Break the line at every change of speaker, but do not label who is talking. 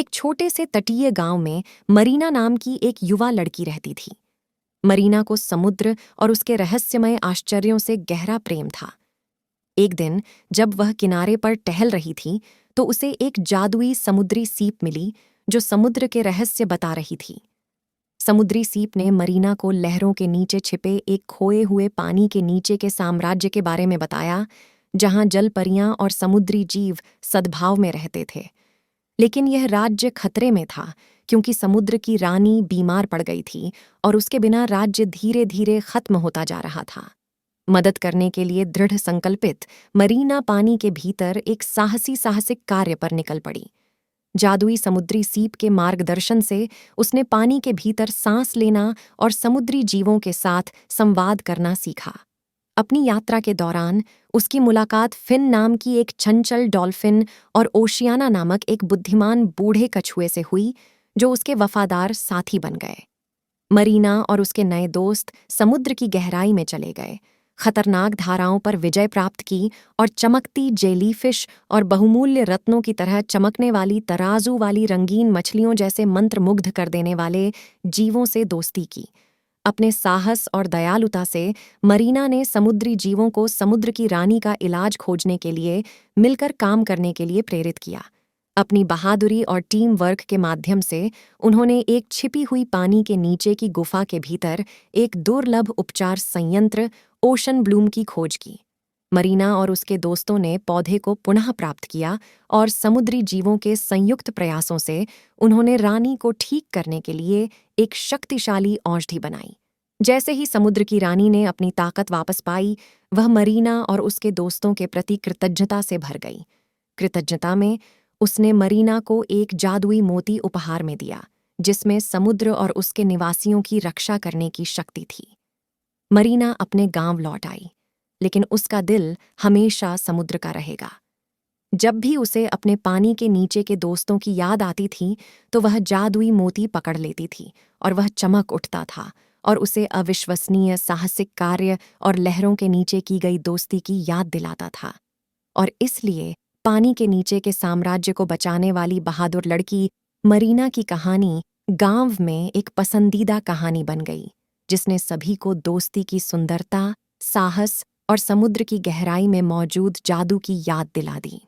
एक छोटे से तटीय गांव में मरीना नाम की एक युवा लड़की रहती थी। मरीना को समुद्र और उसके रहस्यमय आश्चर्यों से गहरा प्रेम था। एक दिन जब वह किनारे पर टहल रही थी तो उसे एक जादुई समुद्री सीप मिली जो समुद्र के रहस्य बता रही थी। समुद्री सीप ने मरीना को लहरों के नीचे छिपे एक खोए हुए पानी के नीचे के साम्राज्य के बारे में बताया, जहां जलपरियां और समुद्री जीव सद्भाव में रहते थे। लेकिन यह राज्य खतरे में था क्योंकि समुद्र की रानी बीमार पड़ गई थी और उसके बिना राज्य धीरे धीरे खत्म होता जा रहा था। मदद करने के लिए दृढ़ संकल्पित मरीना पानी के भीतर एक साहसिक कार्य पर निकल पड़ी। जादुई समुद्री सीप के मार्गदर्शन से उसने पानी के भीतर सांस लेना और समुद्री जीवों के साथ संवाद करना सीखा। अपनी यात्रा के दौरान उसकी मुलाकात फिन नाम की एक चंचल डॉल्फिन और ओशियाना नामक एक बुद्धिमान बूढ़े कछुए से हुई, जो उसके वफादार साथी बन गए। मरीना और उसके नए दोस्त समुद्र की गहराई में चले गए, खतरनाक धाराओं पर विजय प्राप्त की और चमकती जेलीफिश और बहुमूल्य रत्नों की तरह चमकने वाली तराजू वाली रंगीन मछलियों जैसे मंत्रमुग्ध कर देने वाले जीवों से दोस्ती की। अपने साहस और दयालुता से मरीना ने समुद्री जीवों को समुद्र की रानी का इलाज खोजने के लिए मिलकर काम करने के लिए प्रेरित किया। अपनी बहादुरी और टीम वर्क के माध्यम से उन्होंने एक छिपी हुई पानी के नीचे की गुफा के भीतर एक दुर्लभ उपचार संयंत्र ओशन ब्लूम की खोज की। मरीना और उसके दोस्तों ने पौधे को पुनः प्राप्त किया और समुद्री जीवों के संयुक्त प्रयासों से उन्होंने रानी को ठीक करने के लिए एक शक्तिशाली औषधि बनाई। जैसे ही समुद्र की रानी ने अपनी ताकत वापस पाई, वह मरीना और उसके दोस्तों के प्रति कृतज्ञता से भर गई। कृतज्ञता में उसने मरीना को एक जादुई मोती उपहार में दिया, जिसमें समुद्र और उसके निवासियों की रक्षा करने की शक्ति थी। मरीना अपने गांव लौट आई, लेकिन उसका दिल हमेशा समुद्र का रहेगा। जब भी उसे अपने पानी के नीचे के दोस्तों की याद आती थी तो वह जादुई मोती पकड़ लेती थी और वह चमक उठता था और उसे अविश्वसनीय साहसिक कार्य और लहरों के नीचे की गई दोस्ती की याद दिलाता था। और इसलिए पानी के नीचे के साम्राज्य को बचाने वाली बहादुर लड़की मरीना की कहानी गांव में एक पसंदीदा कहानी बन गई, जिसने सभी को दोस्ती की सुंदरता, साहस और समुद्र की गहराई में मौजूद जादू की याद दिला दी।